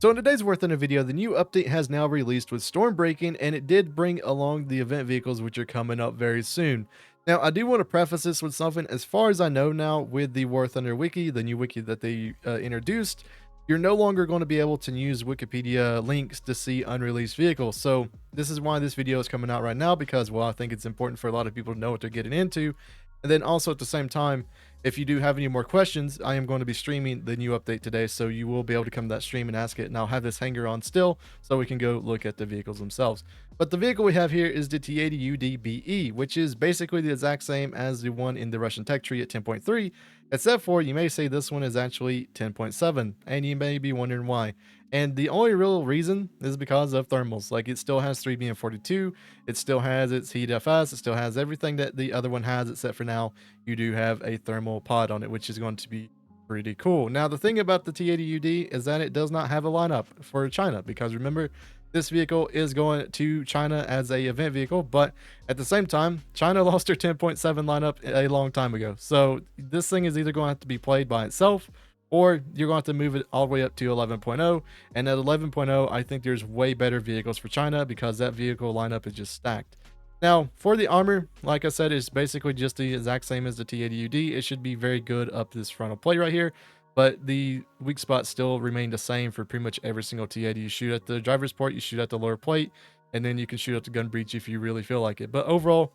So in today's Warthunder video, the new update has now released with storm breaking, and it did bring along the event vehicles, which are coming up very soon. Now, I do want to preface this with something. As far as I know now, with the Warthunder wiki, the new wiki that they introduced, you're no longer going to be able to use Wikipedia links to see unreleased vehicles. So this is why this video is coming out right now, because, well, I think it's important for a lot of people to know what they're getting into. And then also at the same time, if you do have any more questions, I am going to be streaming the new update today, so you will be able to come to that stream and ask it, and I'll have this hanger on still, so we can go look at the vehicles themselves. But the vehicle we have here is the T80UDBE, which is basically the exact same as the one in the Russian tech tree at 10.3, except for you may say this one is actually 10.7, and you may be wondering why. And the only real reason is because of thermals. Like, it still has 3B42, it still has its heat FS, it still has everything that the other one has, except for now you do have a thermal pod on it, which is going to be pretty cool. Now, the thing about the T80UD is that it does not have a lineup for China, because remember, this vehicle is going to China as a event vehicle, but at the same time, China lost their 10.7 lineup a long time ago. So this thing is either going to have to be played by itself, or you're going to have to move it all the way up to 11.0. And at 11.0, I think there's way better vehicles for China, because that vehicle lineup is just stacked. Now, for the armor, like I said, it's basically just the exact same as the T80UD. It should be very good up this frontal plate right here, but the weak spots still remain the same for pretty much every single T80. You shoot at the driver's port, you shoot at the lower plate, and then you can shoot at the gun breech if you really feel like it. But overall,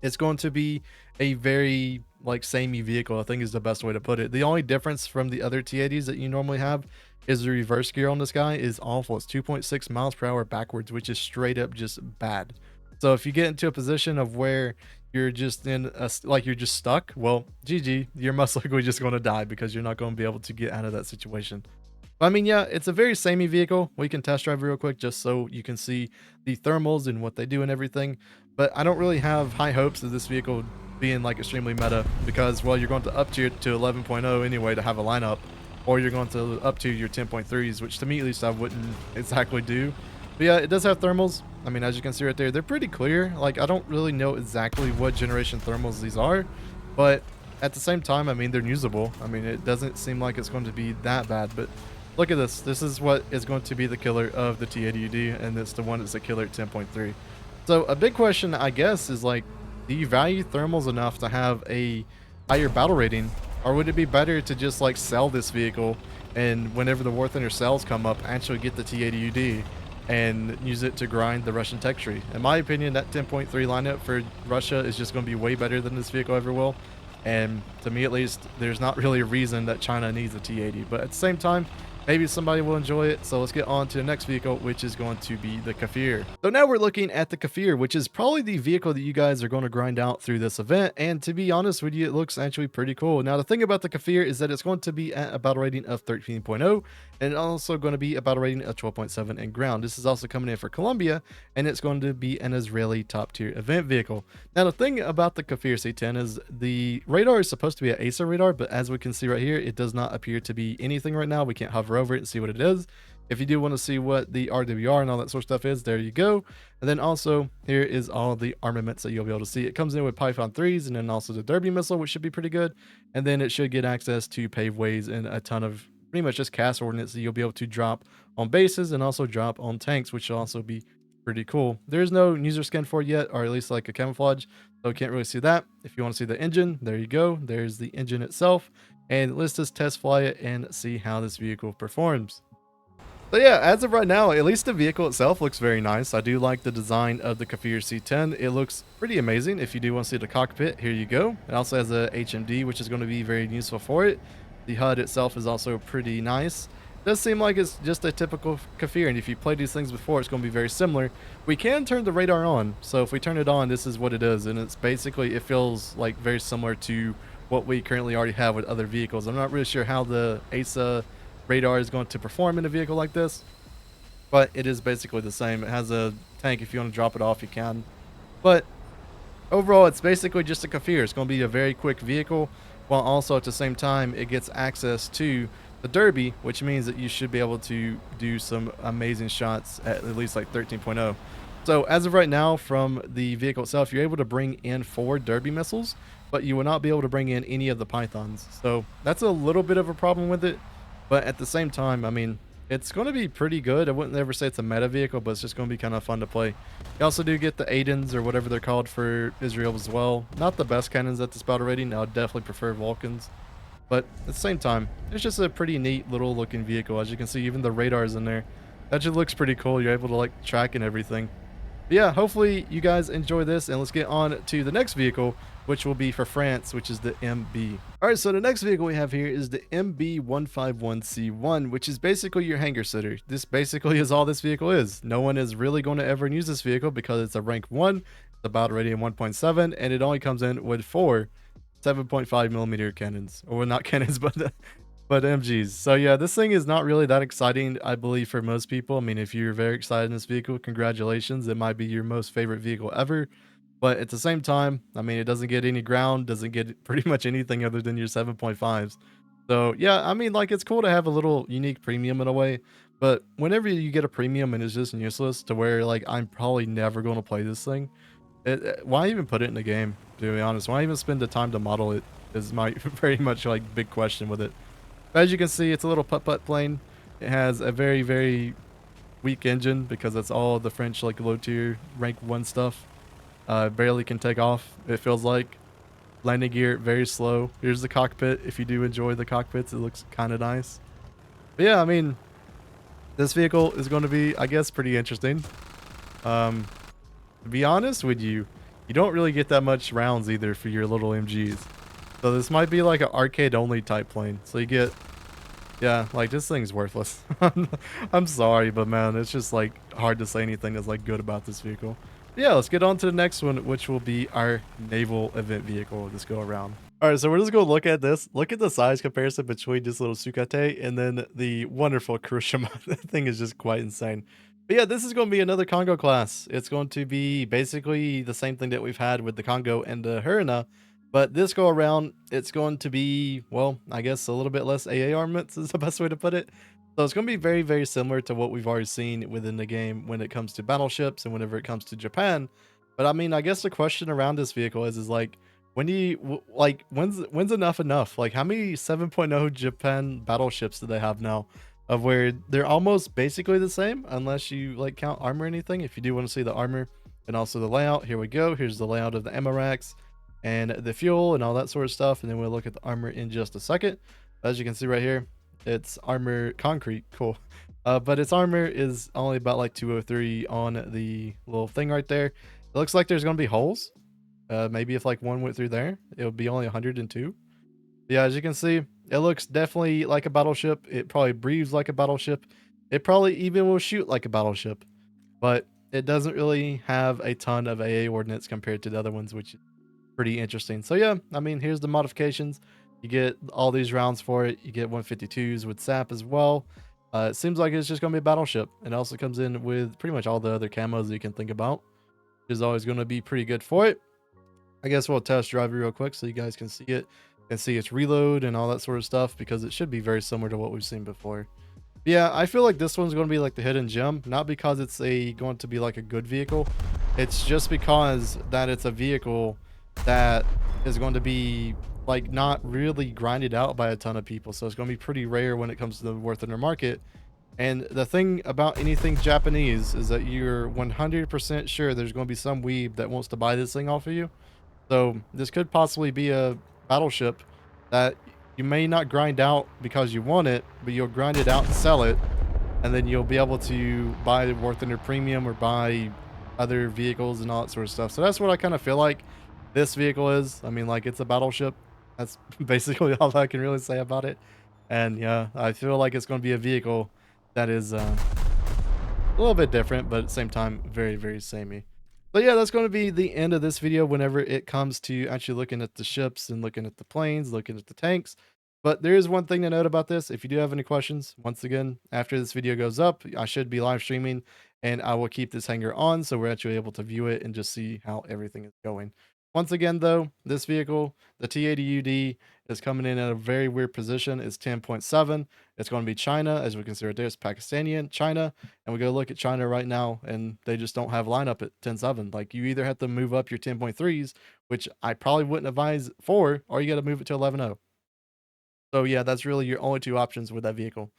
it's going to be a very like samey vehicle, I think is the best way to put it. The only difference from the other T80s that you normally have is the reverse gear on this guy is awful. It's 2.6 miles per hour backwards, which is straight up just bad. So if you get into a position of where you're just in a, like you're just stuck, well, GG, you're most likely just going to die, because you're not going to be able to get out of that situation. I mean, yeah, it's a very samey vehicle. We can test drive real quick just so you can see the thermals and what they do and everything. But I don't really have high hopes of this vehicle being like extremely meta, because, well, you're going to up tier to 11.0 anyway to have a lineup, or you're going to up to your 10.3s, which to me at least I wouldn't exactly do. But yeah, it does have thermals. I mean, as you can see right there, they're pretty clear. Like, I don't really know exactly what generation thermals these are, but at the same time, I mean, they're usable. I mean, it doesn't seem like it's going to be that bad, but look at this. This is what is going to be the killer of the T80UD, and it's the one that's a killer at 10.3. So a big question, I guess, is like, do you value thermals enough to have a higher battle rating, or would it be better to just like sell this vehicle, and whenever the Warthunder sales come up, actually get the T80UD and use it to grind the Russian tech tree? In my opinion, that 10.3 lineup for Russia is just going to be way better than this vehicle ever will. And to me, at least, there's not really a reason that China needs a T80. But at the same time, maybe somebody will enjoy it. So let's get on to the next vehicle, which is going to be the Kfir. So now we're looking at the Kfir, which is probably the vehicle that you guys are going to grind out through this event. And to be honest with you, it looks actually pretty cool. Now, the thing about the Kfir is that it's going to be at a battle rating of 13.0, and also going to be a battle rating of 12.7 in ground. This is also coming in for Colombia, and it's going to be an Israeli top tier event vehicle. Now, the thing about the Kfir C10 is the radar is supposed to be an ASA radar, but as we can see right here, it does not appear to be anything right now. We can't hover over it and see what it is. If you do want to see what the RWR and all that sort of stuff is, there you go. And then also here is all the armaments that you'll be able to see. It comes in with Python 3s, and then also the Derby missile, which should be pretty good. And then it should get access to paved ways and a ton of pretty much just cast ordnance that you'll be able to drop on bases and also drop on tanks, which will also be pretty cool. There's no user skin for it yet, or at least like a camouflage, so can't really see that. If you want to see the engine, there you go. There's the engine itself, and let's just test fly it and see how this vehicle performs. So yeah, as of right now, at least the vehicle itself looks very nice. I do like the design of the Kfir C10. It looks pretty amazing. If you do want to see the cockpit, here you go. It also has a HMD, which is going to be very useful for it. The HUD itself is also pretty nice. It does seem like it's just a typical Kfir, and if you played these things before, it's going to be very similar. We can turn the radar on, so if we turn it on, this is what it is, and it's basically, it feels like very similar to what we currently already have with other vehicles. I'm not really sure how the ASA radar is going to perform in a vehicle like this, but it is basically the same. It has a tank. If you want to drop it off, you can, but overall, it's basically just a Kfir. It's going to be a very quick vehicle, while also at the same time it gets access to the Derby, which means that you should be able to do some amazing shots at least like 13.0. So as of right now, from the vehicle itself, you're able to bring in 4 Derby missiles, but you will not be able to bring in any of the Pythons. So that's a little bit of a problem with it. But at the same time, I mean, It's going to be pretty good. I wouldn't ever say it's a meta vehicle, but it's just going to be kind of fun to play. You also do get the Aidens or whatever they're called for Israel as well. Not the best cannons at this battle rating. I would definitely prefer Vulcans. But at the same time, it's just a pretty neat little looking vehicle. As you can see, even the radars in there. That just looks pretty cool. You're able to like track and everything. But yeah, hopefully you guys enjoy this, and let's get on to the next vehicle, which will be for France, which is the MB. All right, so the next vehicle we have here is the MB151C1, which is basically your hangar sitter. This basically is all this vehicle is. No one is really going to ever use this vehicle because it's a rank 1, it's about rating 1.7, and it only comes in with 4 7.5 millimeter cannons, or well, not cannons, but MGs. So yeah, this thing is not really that exciting, I believe, for most people. I mean, if you're very excited in this vehicle, congratulations. It might be your most favorite vehicle ever. But at the same time, I mean, it doesn't get any ground, doesn't get pretty much anything other than your 7.5s. So yeah, I mean, like, it's cool to have a little unique premium in a way. But whenever you get a premium and it's just useless to where like I'm probably never going to play this thing, why even put it in the game, to be honest? Why even spend the time to model it is my very much like big question with it. As you can see, it's a little putt-putt plane. It has a very, very weak engine because that's all the French like low tier rank 1 stuff. Barely can take off, it feels like. Landing gear, very slow. Here's the cockpit. If you do enjoy the cockpits, it looks kind of nice. But yeah, I mean, this vehicle is going to be, I guess, pretty interesting. Um, to be honest with you, you don't really get that much rounds either for your little MGs. So this might be like an arcade only type plane. So you get, yeah, like this thing's worthless. I'm sorry, but man, it's just like hard to say anything that's like good about this vehicle. Yeah, let's get on to the next one, which will be our naval event vehicle this go around. All right, so we're just going to look at this. Look at the size comparison between this little Sukate and then the wonderful Kirishima. That thing is just quite insane. But yeah, this is going to be another Congo class. It's going to be basically the same thing that we've had with the Congo and the Hurina. But this go around, it's going to be, well, I guess a little bit less AA armaments is the best way to put it. So it's going to be very, very similar to what we've already seen within the game when it comes to battleships and whenever it comes to Japan. But I mean, I guess the question around this vehicle is like, when do you, like, when's enough? Like, how many 7.0 Japan battleships do they have now? Of where they're almost basically the same, unless you like count armor or anything. If you do want to see the armor and also the layout, here we go. Here's the layout of the MRX and the fuel and all that sort of stuff. And then we'll look at the armor in just a second. As you can see right here, it's armor concrete. Cool. But its armor is only about like 203 on the little thing right there. It looks like there's going to be holes. Maybe if like one went through there, it would be only 102. Yeah, as you can see, it looks definitely like a battleship. It probably breathes like a battleship. It probably even will shoot like a battleship. But it doesn't really have a ton of AA ordnance compared to the other ones, which is pretty interesting. So yeah, I mean, here's the modifications. You get all these rounds for it. You get 152s with SAP as well. It seems like it's just going to be a battleship. It also comes in with pretty much all the other camos that you can think about, which is always going to be pretty good for it. I guess we'll test drive it real quick so you guys can see it and see its reload and all that sort of stuff, because it should be very similar to what we've seen before. But yeah, I feel like this one's going to be like the hidden gem, not because it's going to be like a good vehicle. It's just because that it's a vehicle that is going to be like not really grinded out by a ton of people. So it's going to be pretty rare when it comes to the Warthunder market. And the thing about anything Japanese is that you're 100% sure there's going to be some weeb that wants to buy this thing off of you. So this could possibly be a battleship that you may not grind out because you want it, but you'll grind it out and sell it, and then you'll be able to buy the Warthunder Premium or buy other vehicles and all that sort of stuff. So that's what I kind of feel like this vehicle is. I mean, like, it's a battleship. That's basically all I can really say about it. And yeah, I feel like it's going to be a vehicle that is a little bit different, but at the same time, very, very samey. But yeah, that's going to be the end of this video whenever it comes to actually looking at the ships and looking at the planes, looking at the tanks. But there is one thing to note about this. If you do have any questions, once again, after this video goes up, I should be live streaming and I will keep this hangar on so we're actually able to view it and just see how everything is going. Once again, though, this vehicle, the T80UD, is coming in at a very weird position. It's 10.7. It's going to be China, as we can see right there. It's Pakistani, China, and we go look at China right now, and they just don't have lineup at 10.7. Like, you either have to move up your 10.3s, which I probably wouldn't advise for, or you got to move it to 11.0. So yeah, that's really your only two options with that vehicle.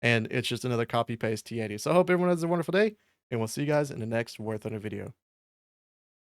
and it's just another copy paste T80. So I hope everyone has a wonderful day, and we'll see you guys in the next Warthunder video.